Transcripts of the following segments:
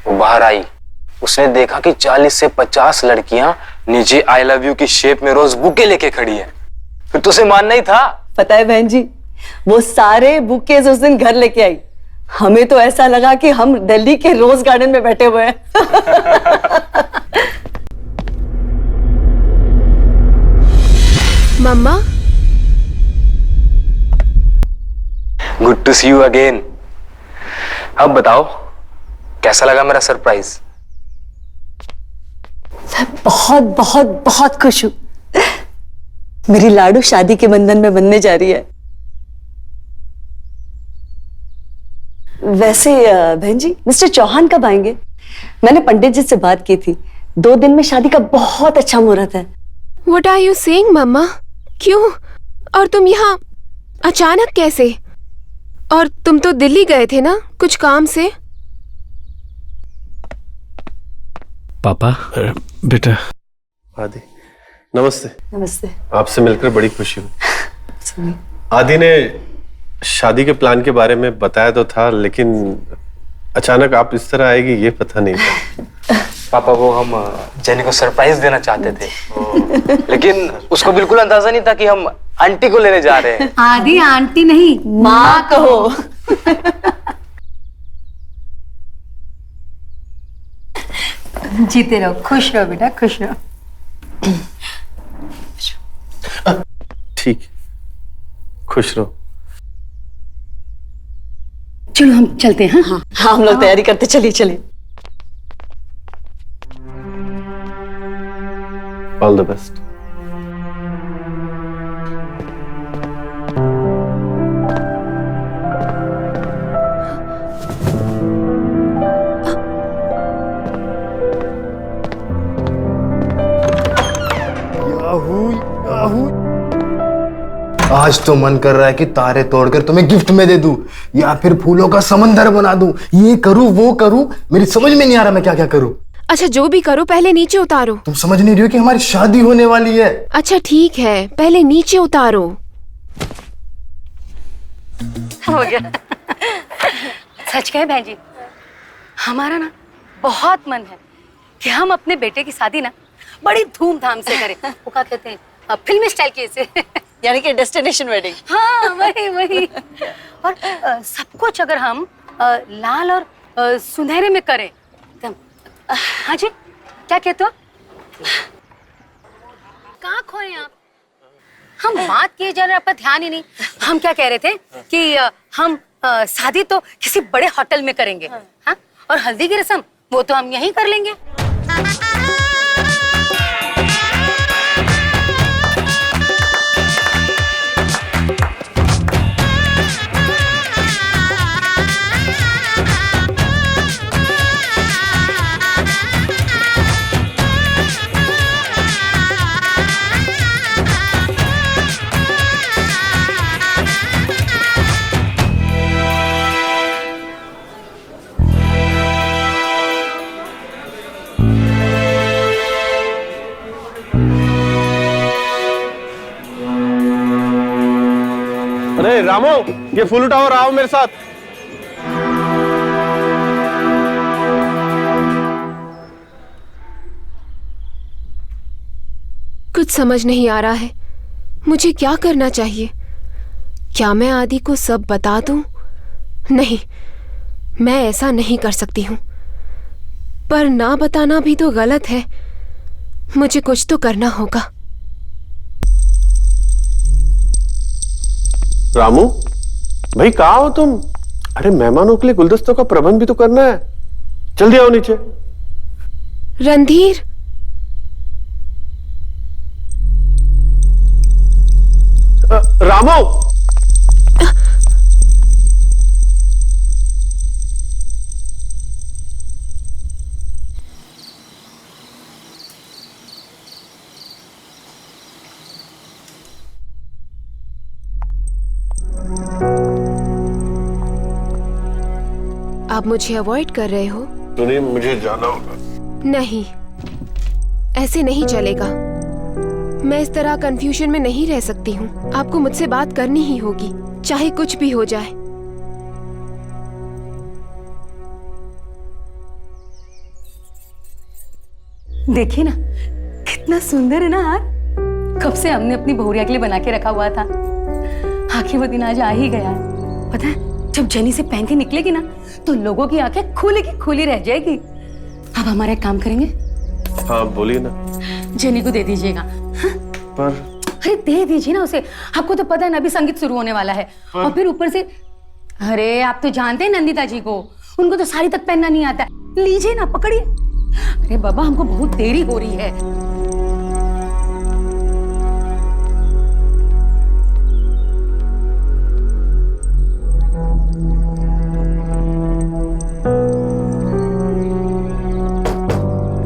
बाहर आई, उसने देखा कि 40 से 50 लड़कियां नीचे आई लव यू की शेप में रोज बुके लेके खड़ी है। फिर तो उसे मानना ही था। पता है बहन जी, वो सारे बुकेज उस दिन घर लेके आई। हमें तो ऐसा लगा कि हम दिल्ली के रोज गार्डन में बैठे हुए हैं। मम्मा, good to see you again. अब बताओ कैसा लगा मेरा सरप्राइज? मैं बहुत बहुत बहुत खुश हूं। मेरी लाडू शादी के बंधन में बनने जा रही है। वैसे बहन जी, मिस्टर चौहान कब आएंगे? मैंने पंडित जी से बात की थी, 2 दिन में शादी का बहुत अच्छा मुहूर्त है। व्हाट आर यू सेइंग मम्मा? क्यों? और तुम यहाँ अचानक कैसे? और तुम तो दिल्ली गए थे ना कुछ काम से? पापा। बेटा। आदि, नमस्ते। नमस्ते। आपसे मिलकर बड़ी खुशी हुई। आदि ने शादी के प्लान के बारे में बताया तो था, लेकिन अचानक आप इस तरह आएगी ये पता नहीं था। पापा, वो हम जेनी को सरप्राइज देना चाहते थे, लेकिन उसको बिल्कुल अंदाजा नहीं था कि हम आंटी को लेने जा रहे हैं। आदि आंटी नहीं, माँ कहो। जीते रहो, खुश रहो बेटा, खुश रहो। ठीक, खुश रहो। चलो हम चलते हैं। हाँ हाँ, हम लोग तैयारी करते, चलिए चलिए। All the best. आज तो मन कर रहा है कि तारे तोड़कर तुम्हें गिफ्ट में दे दूं या फिर फूलों का समंदर बना दूं। ये करूं वो करूं, मेरी समझ में नहीं आ रहा मैं क्या क्या करूं। अच्छा, जो भी करो पहले नीचे उतारो। तुम समझ नहीं रही हो कि हमारी शादी होने वाली है। अच्छा ठीक है, पहले नीचे उतारो। हो गया। सच कहे बहन जी, हमारा ना बहुत मन है कि हम अपने बेटे की शादी ना बड़ी धूमधाम से करें। वो क्या कहते हैं, फिल्मी स्टाइल की से। यानी कि डेस्टिनेशन वेडिंग। हाँ वही वही। और सब कुछ अगर हम लाल और सुनहरे में करें तो। हाँ जी, क्या कहते हो? कहाँ खोए आप? हम बात किए जा रहे, आपका ध्यान ही नहीं। हम क्या कह रहे थे कि हम शादी तो किसी बड़े होटल में करेंगे। हाँ, और हल्दी की रस्म वो तो हम यहीं कर लेंगे। अरे रामो, ये फूल उठाओ और आओ मेरे साथ। कुछ समझ नहीं आ रहा है, मुझे क्या करना चाहिए। क्या मैं आदि को सब बता दूं? नहीं, मैं ऐसा नहीं कर सकती हूं। पर ना बताना भी तो गलत है। मुझे कुछ तो करना होगा। रामू भाई, कहाँ हो तुम? अरे मेहमानों के लिए गुलदस्तों का प्रबंध भी तो करना है। जल्दी आओ नीचे। रणधीर, रामो, आप मुझे अवॉइड कर रहे हो? सुनिए, मुझे जाना होगा। नहीं, ऐसे नहीं चलेगा। मैं इस तरह कंफ्यूजन में नहीं रह सकती हूँ। आपको मुझसे बात करनी ही होगी, चाहे कुछ भी हो जाए। देखिए ना, कितना सुंदर है ना हार। कब से हमने अपनी बहुरिया के लिए बना के रखा हुआ था। आखिर वो दिन आज आ ही गया है। पता है, जब जेनी से पहन के निकलेगी ना, तो लोगों की आंखें खुली की खुली रह जाएगी। अब हमारा एक काम करेंगे। हाँ बोलिए ना। जेनी को दे दीजिएगा। हाँ? पर अरे दे दीजिए ना उसे। आपको तो पता है ना, अभी संगीत शुरू होने वाला है। और फिर ऊपर से, अरे आप तो जानते हैं नंदिता जी को, उनको तो साड़ी तक पहनना नहीं आता। लीजिए ना, पकड़िए। अरे बाबा, हमको बहुत देरी हो रही है।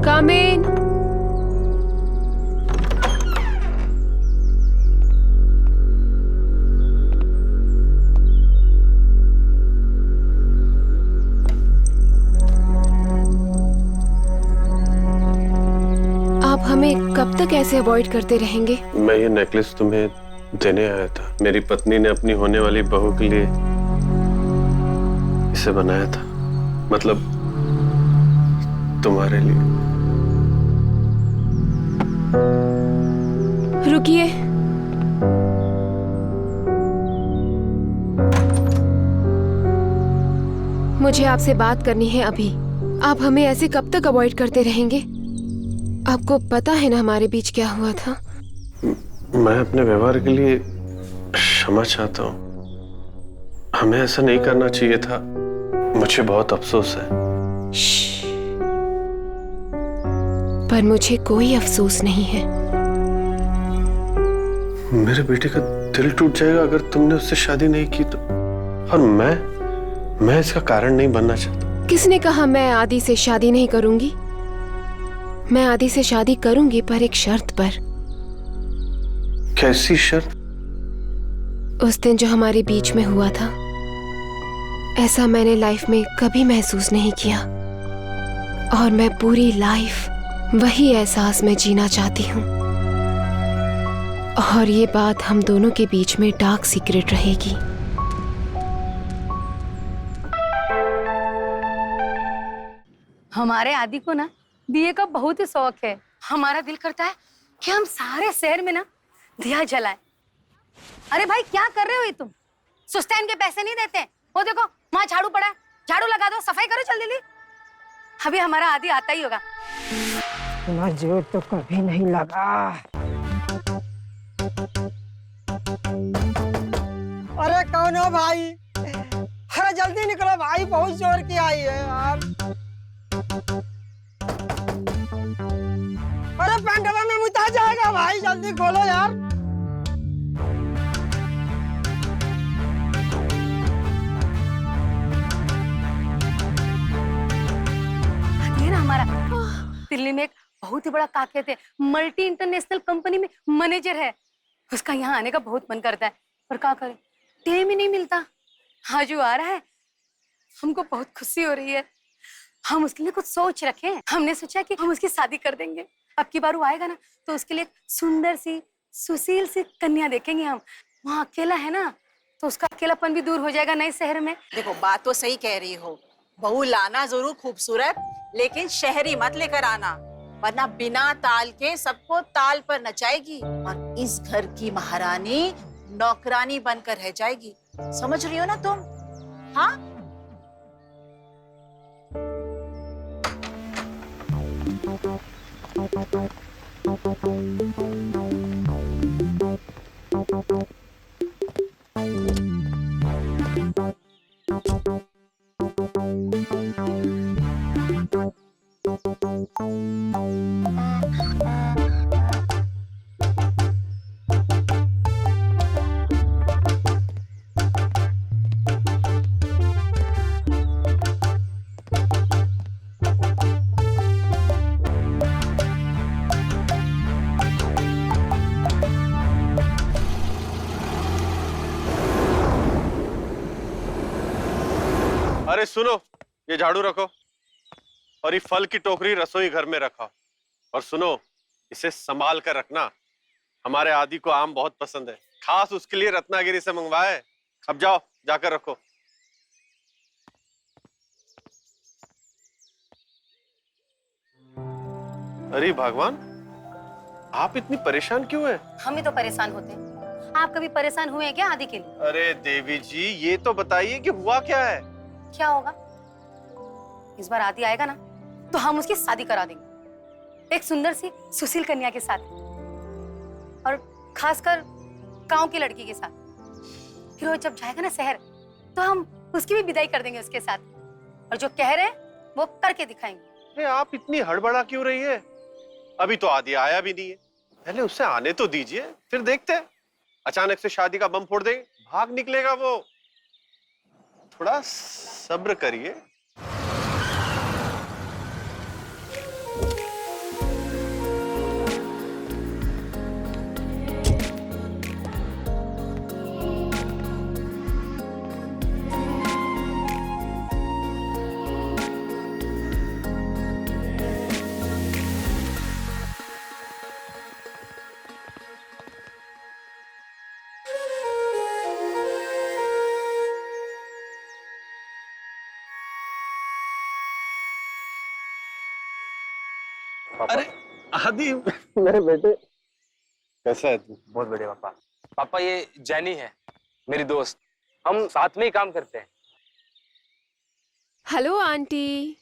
Come in. आप हमें कब तक ऐसे अवॉइड करते रहेंगे? मैं ये नेकलेस तुम्हें देने आया था। मेरी पत्नी ने अपनी होने वाली बहू के लिए इसे बनाया था, मतलब तुम्हारे लिए। रुकिए, मुझे आपसे बात करनी है अभी। आप हमें ऐसे कब तक अवॉइड करते रहेंगे? आपको पता है ना हमारे बीच क्या हुआ था? मैं अपने व्यवहार के लिए क्षमा चाहता हूँ। हमें ऐसा नहीं करना चाहिए था। मुझे बहुत अफसोस है। पर मुझे कोई अफसोस नहीं है। मेरे बेटे का दिल टूट जाएगा अगर तुमने उससे शादी नहीं की तो। और मैं इसका कारण नहीं बनना चाहता। किसने कहा मैं आदि से शादी नहीं करूंगी? मैं आदि से शादी करूंगी, पर एक शर्त पर। कैसी शर्त? उस दिन जो हमारे बीच में हुआ था, ऐसा मैंने लाइफ में कभी महसूस नहीं किया। और मैं पूरी लाइफ वही एहसास में जीना चाहती हूँ। और ये बात हम दोनों के बीच में डार्क सीक्रेट रहेगी। हमारे आदि को ना दिए का बहुत ही शौक है। हमारा दिल करता है कि हम सारे शहर में ना दिया जलाएं। अरे भाई, क्या कर रहे हो ये तुम? सुस्तान के पैसे नहीं देते? वो देखो, वहां झाड़ू पड़ा है, झाड़ू लगा दो, सफाई करो जल्दी। अभी हमारा आदि आता ही होगा। इतना जोर तो कभी नहीं लगा। अरे कौन हो भाई? अरे जल्दी निकलो भाई, बहुत जोर की आई है यार। अरे पैंटवा में मुता जाएगा भाई, जल्दी खोलो यार। ये ना हमारा दिल्ली में एक बहुत ही बड़ा काके थे, मल्टी इंटरनेशनल कंपनी में मैनेजर है। उसका यहाँ आने का बहुत मन करता है, पर क्या करे, टाइम ही नहीं मिलता। आज वो आ रहा है, हमको बहुत खुशी हो रही है। हम उसके लिए कुछ सोच रखे हैं। हमने सोचा कि हम उसकी शादी कर देंगे। अब की बार वो आएगा ना, तो उसके लिए सुंदर सी सुशील सी कन्या देखेंगे हम। वहाँ अकेला है ना, तो उसका अकेलापन भी दूर हो जाएगा नए शहर में। देखो, बात तो सही कह रही हो। बहू लाना जरूर खूबसूरत, लेकिन शहरी मत लेकर आना, वरना बिना ताल के सबको ताल पर नचाएगी और इस घर की महारानी नौकरानी बनकर रह जाएगी। समझ रही हो ना तुम? हाँ? अरे सुनो, ये झाड़ू रखो और ये फल की टोकरी रसोई घर में रखो। और सुनो, इसे संभाल कर रखना। हमारे आदि को आम बहुत पसंद है, खास उसके लिए रत्नागिरी से मंगवाए। अब जाओ, जाकर रखो। अरे भगवान, आप इतनी परेशान क्यों हैं? हम ही तो परेशान होते हैं। आप कभी परेशान हुए हैं क्या आदि के लिए? अरे देवी जी, ये तो बताइए कि हुआ क्या है? क्या होगा? इस बार आदि आएगा ना तो हम उसकी शादी करा देंगे एक सुंदर सी सुशील कन्या के साथ, और खासकर गांव की लड़की के साथ। फिर वो जब जाएगा ना शहर तो हम उसकी भी विदाई कर देंगे उसके साथ, और जो कह रहे हैं वो करके दिखाएंगे। अरे आप इतनी हड़बड़ा क्यों रही है? अभी तो आदि आया भी नहीं है, पहले उसे आने तो दीजिए, फिर देखते हैं। अचानक से शादी का बम फोड़ देंगे, भाग निकलेगा वो। थोड़ा सब्र करिए। अरे आदि, मेरे बेटे, कैसा है तू? बहुत बढ़िया पापा। पापा ये जैनी है, मेरी दोस्त, हम साथ में ही काम करते हैं। Hello aunty.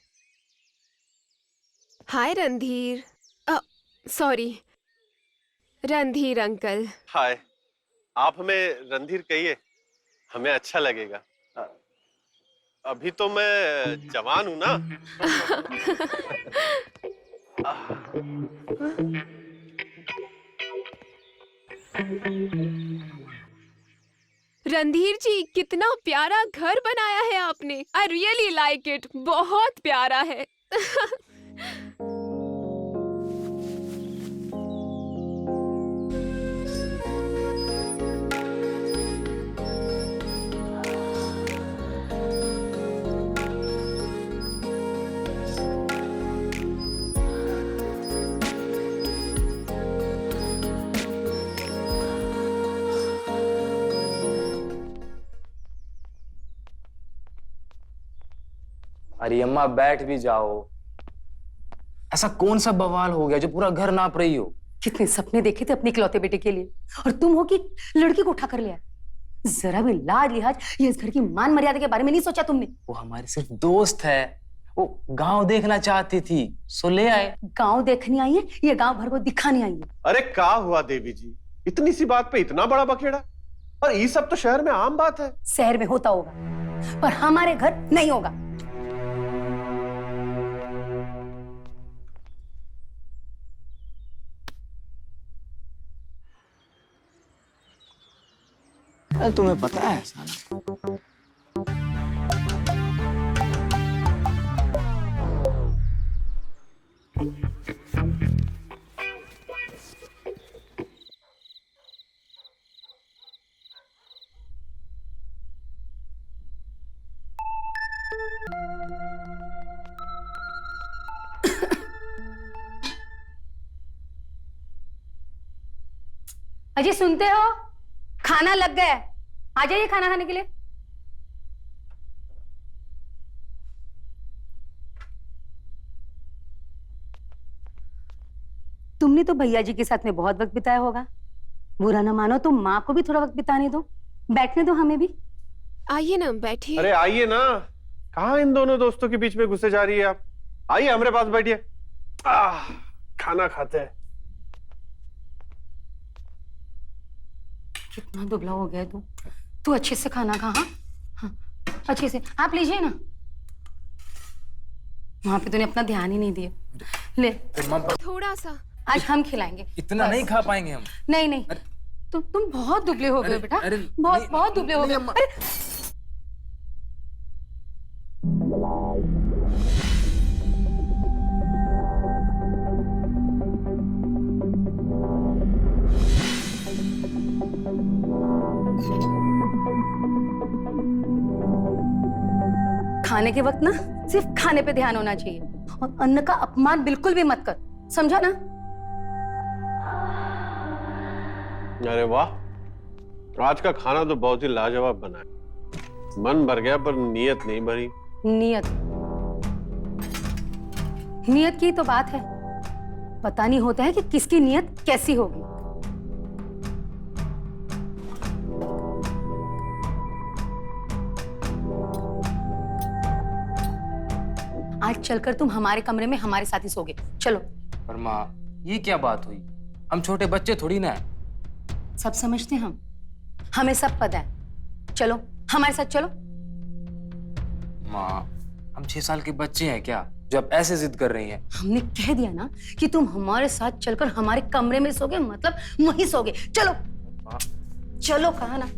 Hi Randhir, sorry Randhir uncle. Hi, आप हमें रणधीर कहिए, हमें अच्छा लगेगा। अभी तो मैं जवान हूं ना। रणधीर जी, कितना प्यारा घर बनाया है आपने। आई रियली लाइक इट, बहुत प्यारा है। अरे अम्मा बैठ भी जाओ। ऐसा कौन सा बवाल हो गया जो पूरा घर नाप रही हो? कितने सपने देखे थे अपने इकलौते बेटे के लिए, और तुम हो कि लड़की को उठा कर लिया। जरा भी लाज लिहाज ये इस घर की मान मर्यादा के बारे में नहीं सोचा तुमने? वो हमारी सिर्फ दोस्त है, वो गांव देखना चाहती थी, सो ले आए। गांव देखने आई है, ये गांव भर को दिखाने आई है। अरे क्या हुआ देवी जी, इतनी सी बात पे इतना बड़ा बखेड़ा? और ये सब तो शहर में आम बात है। शहर में होता होगा, पर हमारे घर नहीं होगा। तुम्हें पता है साला। अजी सुनते हो? खाना लग गया है, आ जाइए खाना खाने के लिए। तुमने तो भैया जी के साथ में बहुत वक्त बिताया होगा, बुरा ना मानो तो माँ को भी थोड़ा वक्त बिताने दो, बैठने दो हमें भी। आइए ना, बैठिए। अरे आइए ना, कहाँ इन दोनों दोस्तों के बीच में घुसे जा रही है आप? आइए हमारे पास बैठिए, खाना खाते हैं। कितना दुबला हो गया तू अच्छे से खाना खा। हाँ, अच्छे से। आप लीजिए ना, वहां पे तूने अपना ध्यान ही नहीं दिया। ले थोड़ा सा। आज हम खिलाएंगे। इतना नहीं खा पाएंगे हम। नहीं नहीं, तुम बहुत दुबले हो गए हो बेटा। बहुत बहुत दुबले हो गए। अरे खाने के वक्त ना सिर्फ खाने पे ध्यान होना चाहिए और अन्न का अपमान बिल्कुल भी मत कर, समझा ना? अरे वाह, आज का खाना तो बहुत ही लाजवाब बना है। मन भर गया पर नीयत नहीं भरी। नियत नियत की तो बात है, पता नहीं होता है कि किसकी नियत कैसी होगी। आज चलकर तुम हमारे कमरे में हमारे साथ ही सोगे। चलो। पर माँ, ये क्या बात हुई? हम छोटे बच्चे थोड़ी ना है। सब समझते हैं हम, हमें सब पता है। चलो हमारे साथ चलो। माँ, हम 6 साल के बच्चे हैं क्या जो अब ऐसे जिद कर रही हैं? हमने कह दिया ना कि तुम हमारे साथ चलकर हमारे कमरे में सोगे, मतलब वहीं सोगे। चलो चलो, कहा ना।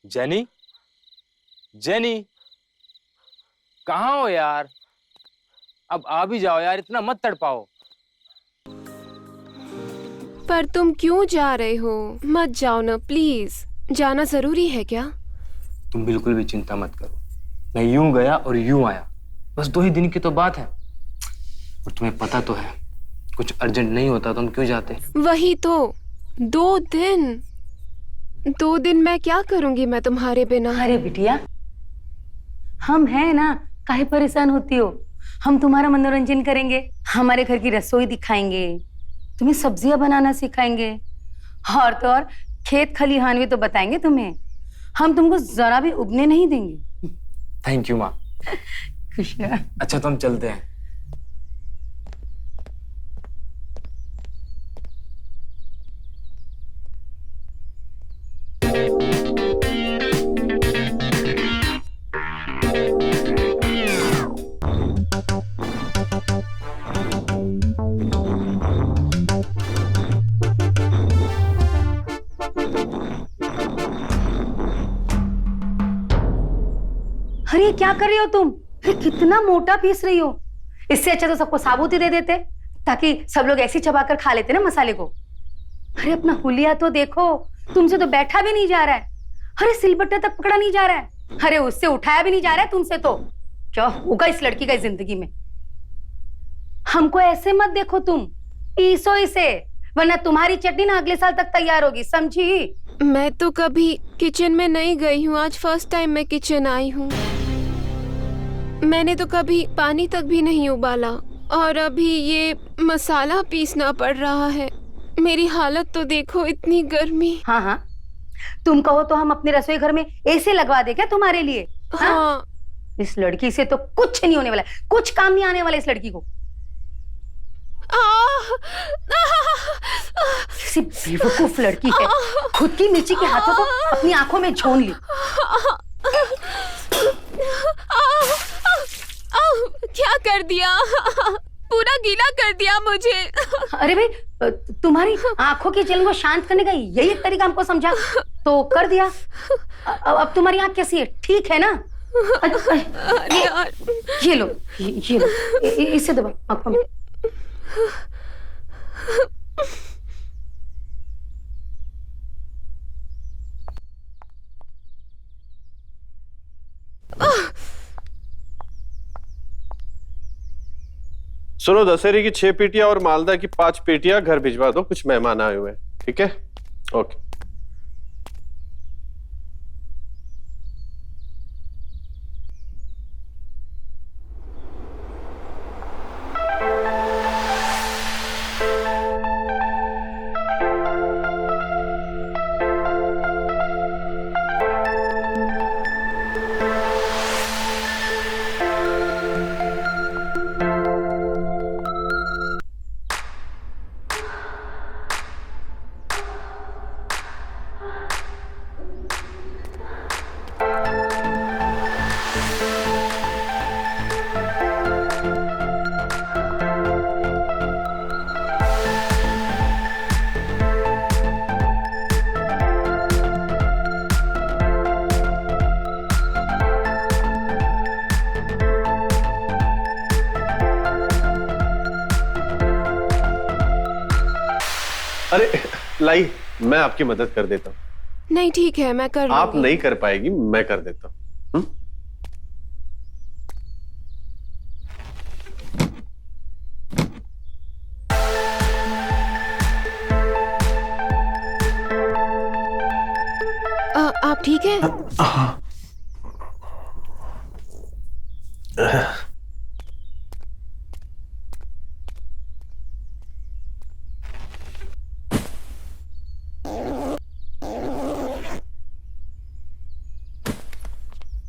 जेनी, जेनी, कहाँ हो यार? अब आ भी जाओ यार, इतना मत तड़पाओ। पर तुम क्यों जा रहे हो? मत जाओ ना प्लीज। जाना जरूरी है क्या? तुम बिल्कुल भी चिंता मत करो, मैं यूं गया और यूं आया, बस 2 ही दिन की तो बात है। और तुम्हें पता तो है, कुछ अर्जेंट नहीं होता तो हम क्यों जाते? वही तो, 2 दिन। 2 दिन मैं क्या करूंगी मैं तुम्हारे बिना? अरे बिटिया, हम हैं ना, काहे परेशान होती हो? हम तुम्हारा मनोरंजन करेंगे, हमारे घर की रसोई दिखाएंगे, तुम्हें सब्जियां बनाना सिखाएंगे, और तो और खेत खलिहान भी तो बताएंगे तुम्हें। हम तुमको जरा भी उबने नहीं देंगे। थैंक यू माँ। खुशियाँ। अच्छा तो हम चलते हैं। अरे क्या कर रही हो तुम? ये कितना मोटा पीस रही हो। इससे अच्छा तो सबको साबुत ही दे देते, ताकि सब लोग ऐसी चबाकर खा लेते ना मसाले को। अरे अपना हुलिया तो देखो, तुमसे तो बैठा भी नहीं जा रहा है। अरे सिलबट्टा तक पकड़ा नहीं जा रहा है। अरे उससे उठाया भी नहीं जा रहा है तुमसे। तो क्या होगा इस लड़की का जिंदगी में? हमको ऐसे मत देखो तुम, पीसो इसे, वरना तुम्हारी चटनी ना अगले साल तक तैयार होगी, समझी? मैं तो कभी किचन में नहीं गई हूँ, आज फर्स्ट टाइम मैं किचन आई हूँ। मैंने तो कभी पानी तक भी नहीं उबाला, और अभी ये मसाला पीसना पड़ रहा है। मेरी हालत तो देखो, इतनी गर्मी। हाँ हाँ, तुम कहो तो हम अपने रसोई घर में एसी लगवा दे क्या तुम्हारे लिए? हाँ। इस लड़की से तो कुछ नहीं होने वाला, कुछ काम नहीं आने वाला इस लड़की को। किसी बेवकूफ लड़की है, खुद की मिर्ची के हाथों को अपनी आंखों में झोंक ली। क्या कर दिया? पूरा गीला कर दिया मुझे। अरे भाई, तुम्हारी आंखों की जलन को शांत करने का यही एक तरीका हमको समझा तो कर दिया। अब तुम्हारी आंख कैसी है? ठीक है ना? ये लो, ये लो, इसे दबाओ आंखों में। सुनो, दशहरी की 6 पेटियां और मालदा की 5 पेटियां घर भिजवा दो, कुछ मेहमान आए हुए हैं। ठीक है, ओके। अरे लाई, मैं आपकी मदद कर देता हूँ। नहीं ठीक है, मैं कर आप लूंगी। नहीं कर पाएगी, मैं कर देता हूँ। आप ठीक है?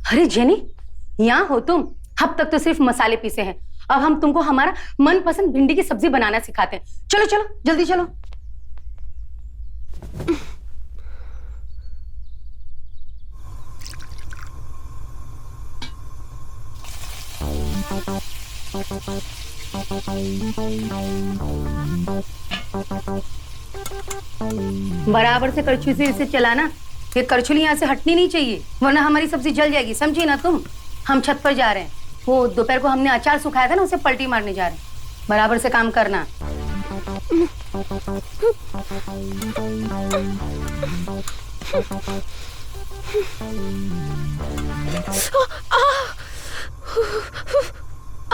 अरे जेनी, यहाँ हो तुम? अब तक तो सिर्फ मसाले पीसे हैं, अब हम तुमको हमारा मनपसंद भिंडी की सब्जी बनाना सिखाते हैं। चलो चलो जल्दी चलो। बराबर से कड़छी से इसे चलाना, ये करछुली यहाँ से हटनी नहीं चाहिए, वरना हमारी सब्जी जल जाएगी, समझी ना तुम? हम छत पर जा रहे हैं, वो दोपहर को हमने अचार सुखाया था ना, उसे पलटी मारने जा रहे हैं। बराबर से काम करना।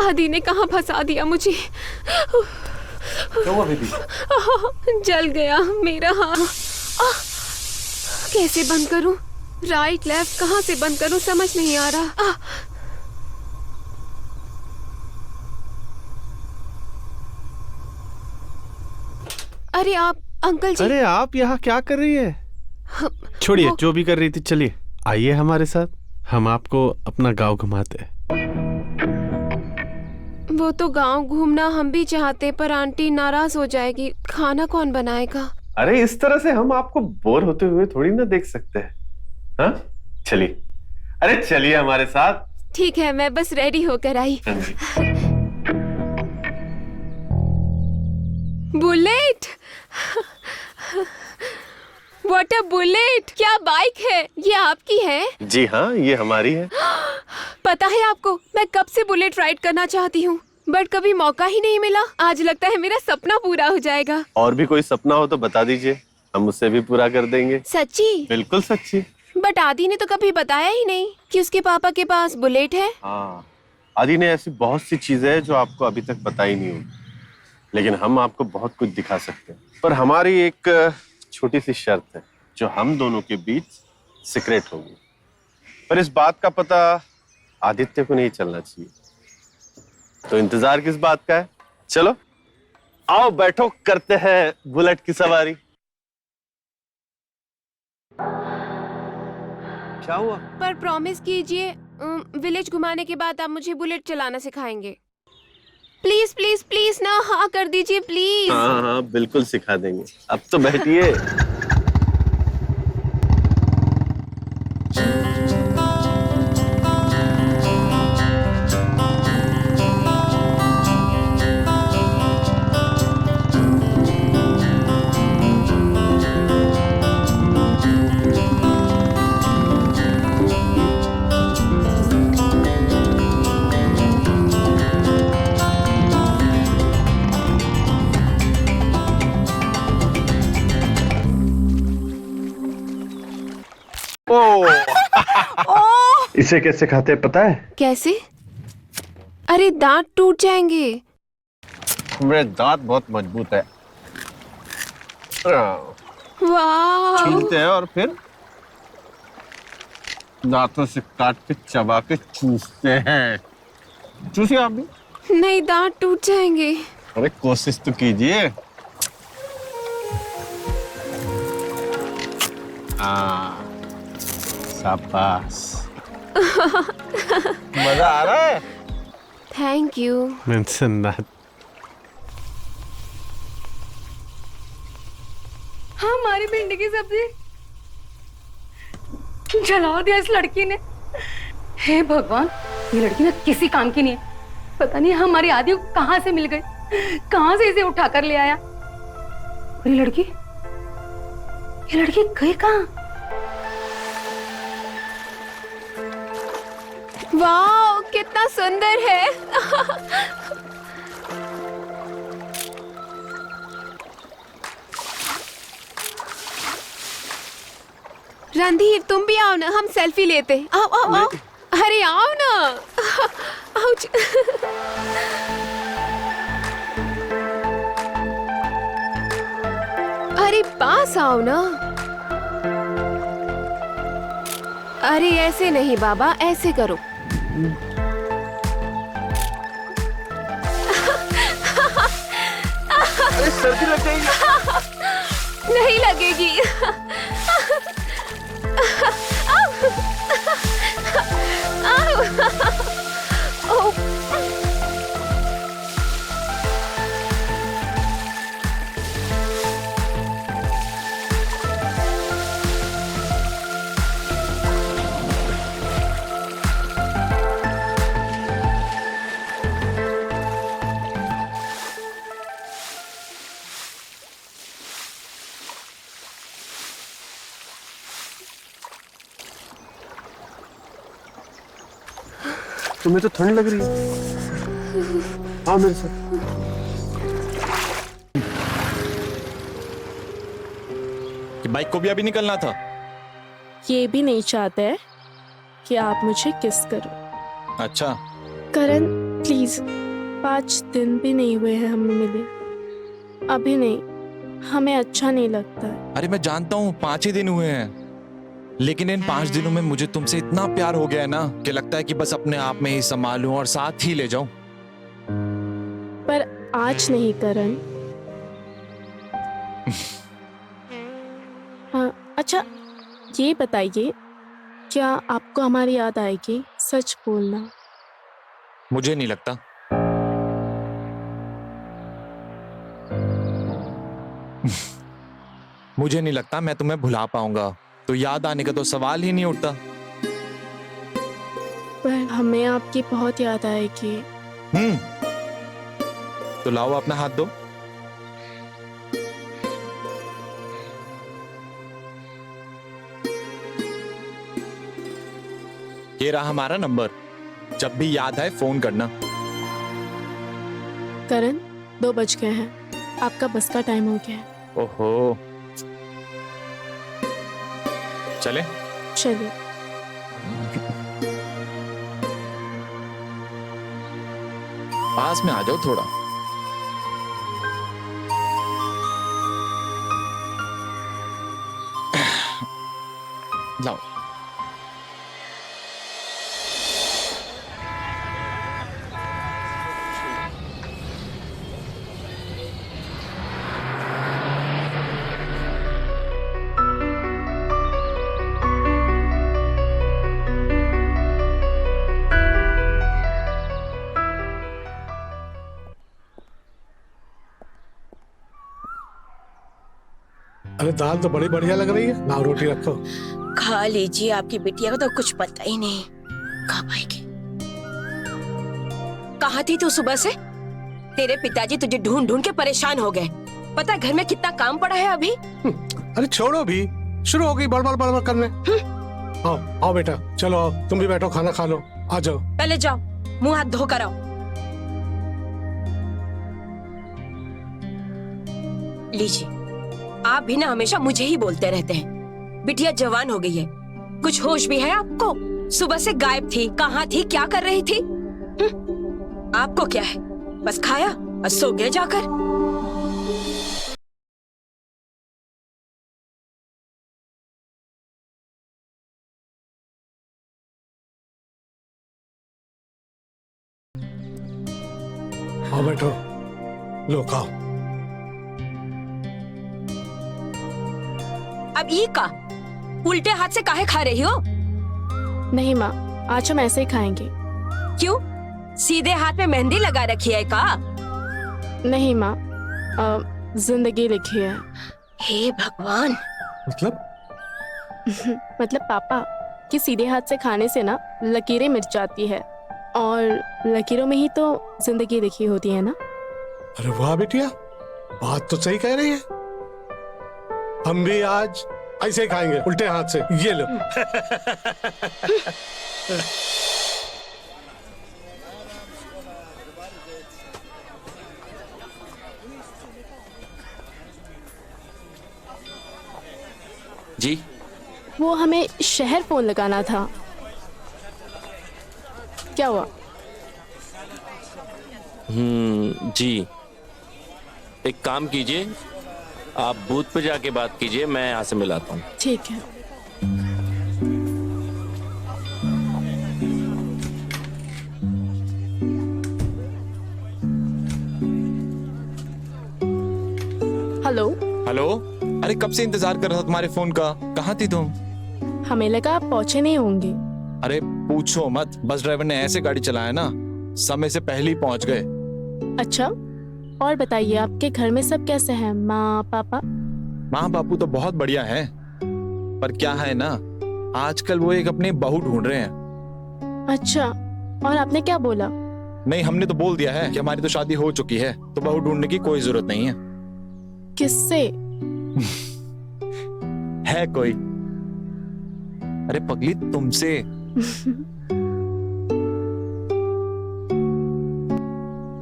आदि ने कहाँ फंसा दिया मुझे। क्या हुआ बेबी? जल गया मेरा हाथ। कैसे बंद करूं? राइट लेफ्ट कहाँ से बंद करूं समझ नहीं आ रहा। अरे आप अंकल जी। अरे आप यहाँ क्या कर रही है? छोड़िए जो भी कर रही थी, चलिए आइए हमारे साथ, हम आपको अपना गांव घुमाते हैं। वो तो गांव घूमना हम भी चाहते, पर आंटी नाराज हो जाएगी। खाना कौन बनाएगा? अरे इस तरह से हम आपको बोर होते हुए थोड़ी ना देख सकते हैं। हाँ चलिए, अरे चलिए हमारे साथ। ठीक है, मैं बस रेडी होकर आई। Bullet, what a bullet! क्या बाइक है ये? आपकी है? जी हाँ, ये हमारी है। पता है आपको, मैं कब से बुलेट राइड करना चाहती हूँ, बट कभी मौका ही नहीं मिला। आज लगता है मेरा सपना पूरा हो जाएगा। और भी कोई सपना हो तो बता दीजिए, हम उससे भी पूरा कर देंगे। सच्ची? बिल्कुल सच्ची। बट आदि ने तो कभी बताया ही नहीं कि उसके पापा के पास बुलेट है। हाँ, आदि ने ऐसी बहुत सी चीजें हैं जो आपको अभी तक पता ही नहीं होगी, लेकिन हम आपको बहुत कुछ दिखा सकते हैं। पर हमारी एक छोटी सी शर्त है जो हम दोनों के बीच सीक्रेट होगी, पर इस बात का पता आदित्य को नहीं चलना चाहिए। तो इंतजार किस बात का है? चलो आओ बैठो, करते हैं बुलेट की सवारी। क्या हुआ? पर प्रॉमिस कीजिए, विलेज घुमाने के बाद आप मुझे बुलेट चलाना सिखाएंगे। प्लीज प्लीज प्लीज ना, हाँ कर दीजिए प्लीज। हाँ हाँ बिल्कुल सिखा देंगे। अब तो बैठिए। इसे कैसे खाते हैं पता है? कैसे? अरे दांत टूट जाएंगे। मेरे दांत बहुत मजबूत है। वाह, छीलते हैं और फिर दांतों से काट के चबा के चूसते हैं। चूसिए आप भी। नहीं, दांत टूट जाएंगे। अरे कोशिश तो कीजिए। शाबाश। मजा आ रहा है। Thank you. Mention that. हमारी भिंडी की सब्जी जला दिया इस लड़की ने। हे भगवान, ये लड़की ना किसी काम की नहीं है। पता नहीं हमारी आदि को कहां से मिल गई, कहां से इसे उठा कर ले आया। और ये लड़की गई कहां? वाह, कितना सुंदर है। रणधीर, तुम भी आओ ना, हम सेल्फी लेते। आओ आओ आओ। अरे आओ ना। आउच। अरे पास आओ ना। अरे ऐसे नहीं बाबा, ऐसे करो। अरे सर्दी लग जाएगी। नहीं लगेगी। तुम्हें तो ठंड लग रही है। हाँ मेरे साथ। कि बाइक को भी अभी निकलना था। ये भी नहीं चाहते हैं कि आप मुझे किस करो। अच्छा करण प्लीज, 5 दिन भी नहीं हुए हैं हम मिले। अभी नहीं, हमें अच्छा नहीं लगता है। अरे मैं जानता हूँ 5 ही दिन हुए हैं, लेकिन इन 5 दिनों में मुझे तुमसे इतना प्यार हो गया है ना कि लगता है कि बस अपने आप में ही संभालूं और साथ ही ले जाऊं। पर आज नहीं करण। हाँ, अच्छा ये बताइए, क्या आपको हमारी याद आएगी? सच बोलना। मुझे नहीं लगता। मुझे नहीं लगता मैं तुम्हें भुला पाऊंगा, तो याद आने का तो सवाल ही नहीं उठता। पर हमें आपकी बहुत याद आएगी। तो लाओ अपना हाथ दो। ये रहा हमारा नंबर, जब भी याद आए फोन करना। करण 2 बज गए हैं, आपका बस का टाइम हो गया है। ओहो, चले? चलिए। पास में आ जाओ थोड़ा। लाओ। अरे दाल तो बड़ी बढ़िया लग रही है, लाओ रोटी रखो। खा लीजिए, आपकी बिटिया को तो कुछ पता ही नहीं खा पाएगी। कहाँ थी तू सुबह से? तेरे पिताजी तुझे ढूंढ ढूंढ के परेशान हो गए। पता है घर में कितना काम पड़ा है अभी? अरे छोड़ो भी, शुरू हो गई बड़बड़ बड़बड़ करने। आओ आओ बेटा, चलो आओ, तुम भी बैठो, खाना खा लो, आ जाओ। पहले जाओ, मुंह हाथ धो कर आओ। लीजिए, आप भी ना हमेशा मुझे ही बोलते रहते हैं। बिटिया जवान हो गई है, कुछ होश भी है आपको? सुबह से गायब थी, कहाँ थी, क्या कर रही थी? आपको क्या है, बस खाया और सो गए जाकर। आओ बैठो, लो खाओ। अब ये का उल्टे हाथ से काहे खा रही हो? नहीं माँ, आज हम ऐसे ही खाएंगे। क्यों? सीधे हाथ में मेहंदी लगा रखी है का? नहीं माँ, जिंदगी लिखी है। हे भगवान। मतलब पापा कि सीधे हाथ से खाने से ना लकीरें मिट जाती है, और लकीरों में ही तो जिंदगी लिखी होती है ना। अरे वाह बिटिया, बात तो सही कह रही है। हम भी आज ऐसे ही खाएंगे उल्टे हाथ से। ये लो। जी, वो हमें शहर फोन लगाना था। क्या हुआ? जी, एक काम कीजिए, आप बूथ पे जाके बात कीजिए, मैं यहाँ से मिलाता हूँ। ठीक है। हेलो। हेलो, अरे कब से इंतजार कर रहा था तुम्हारे फोन का, कहाँ थी तुम? हमें लगा आप पहुंचे नहीं होंगे। अरे पूछो मत, बस ड्राइवर ने ऐसे गाड़ी चलाया ना, समय से पहले ही पहुंच गए। अच्छा, और बताइए आपके घर में सब कैसे हैं? माँ पापा? माँ बापू तो बहुत बढ़िया हैं, पर क्या है ना, आजकल वो एक अपनी बहू ढूंढ रहे हैं। अच्छा, और आपने क्या बोला? नहीं, हमने तो बोल दिया है कि हमारी तो शादी हो चुकी है, तो बहू ढूंढने की कोई जरूरत नहीं है। किससे? है कोई? अरे पगली, तुमसे।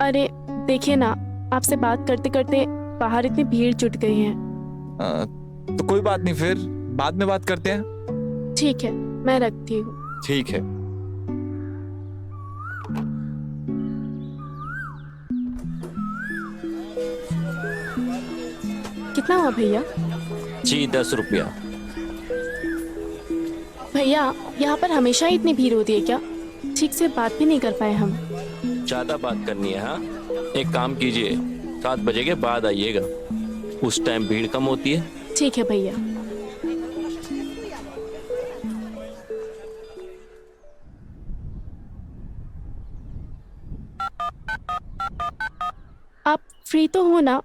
अरे देखिए ना, आपसे बात करते करते बाहर इतनी भीड़ जुट गई है। तो कोई बात नहीं, फिर बाद में बात करते हैं। ठीक है, मैं रखती हूँ। ठीक है। कितना हुआ भैया? जी 10 रुपया। भैया, यहाँ पर हमेशा ही इतनी भीड़ होती है क्या? ठीक से बात भी नहीं कर पाए हम। ज्यादा बात करनी है? हाँ, एक काम कीजिए, 7 बजे के बाद आइएगा, उस टाइम भीड़ कम होती है। ठीक है भैया। आप फ्री तो हो ना?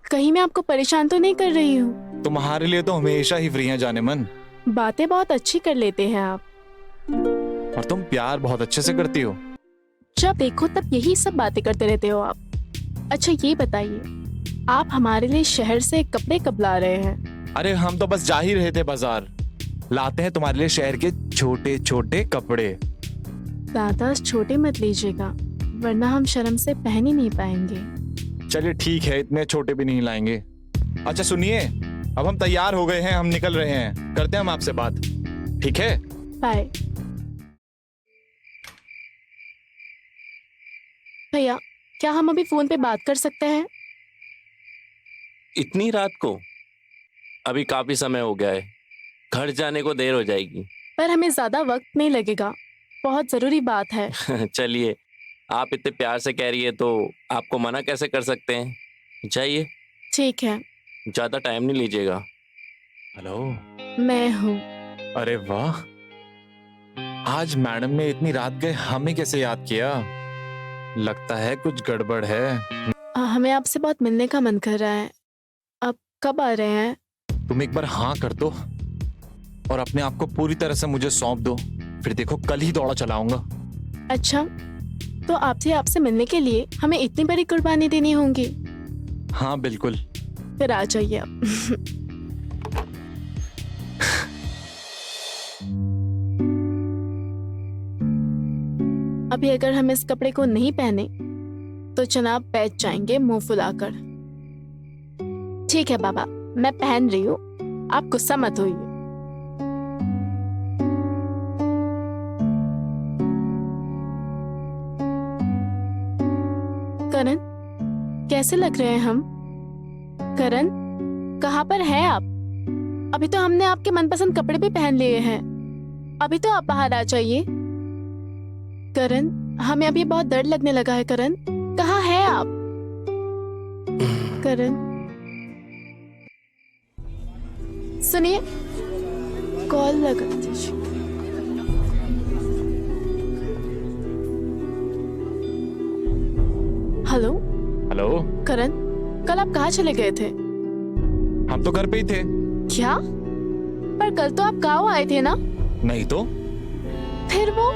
कहीं मैं आपको परेशान तो नहीं कर रही हूँ? तुम्हारे लिए तो हमेशा ही फ्री हैं जाने मन। बातें बहुत अच्छी कर लेते हैं आप, और तुम प्यार बहुत अच्छे से करती हो। जब देखो तब यही सब बातें करते रहते हो आप। अच्छा ये बताइए, आप हमारे लिए शहर से कपड़े कब ला रहे हैं? अरे हम तो बस जा ही रहे थे बाजार, लाते हैं तुम्हारे लिए शहर के छोटे छोटे कपड़े। ज्यादा छोटे मत लीजिएगा, वरना हम शर्म से पहन ही नहीं पाएंगे। चलिए ठीक है, इतने छोटे भी नहीं लाएंगे। अच्छा सुनिए, अब हम तैयार हो गए हैं, हम निकल रहे हैं, करते हैं हम आपसे बात, ठीक है? बाय। भैया, क्या हम अभी फोन पे बात कर सकते हैं? इतनी रात को? अभी काफी समय हो गया है, घर जाने को देर हो जाएगी। पर हमें ज्यादा वक्त नहीं लगेगा, बहुत जरूरी बात है। चलिए, आप इतने प्यार से कह रही है तो आपको मना कैसे कर सकते हैं, जाइए। ठीक है। ज्यादा टाइम नहीं लीजिएगा। हेलो, मैं हूँ। अरे वाह, आज मैडम ने इतनी रात गए हमें कैसे याद किया? लगता है कुछ गड़बड़ है। हमें आपसे बहुत मिलने का मन कर रहा है, आप कब आ रहे हैं? तुम एक बार हाँ कर दो और अपने आप को पूरी तरह से मुझे सौंप दो, फिर देखो कल ही दौड़ा चलाऊंगा। अच्छा, तो आपसे मिलने के लिए हमें इतनी बड़ी कुर्बानी देनी होगी? हाँ बिल्कुल। फिर आ जाइए आप। अभी अगर हम इस कपड़े को नहीं पहने तो जनाब बैठ जाएंगे मुंह फुलाकर। ठीक है बाबा, मैं पहन रही हूँ, आप गुस्सा मत होइए। करण, कैसे लग रहे हैं हम? करण, कहाँ पर हैं आप? अभी तो हमने आपके मनपसंद कपड़े भी पहन लिए हैं। अभी तो आप बाहर आ जाइए। करण, हमें अभी बहुत दर्द लगने लगा है। करण, कहाँ है आप? करण, सुनिए, कॉल लगा दीजिए। हेलो हेलो, करण, कल आप कहाँ चले गए थे? हम तो घर पे ही थे। क्या? पर कल तो आप गाँव आए थे ना? नहीं तो फिर वो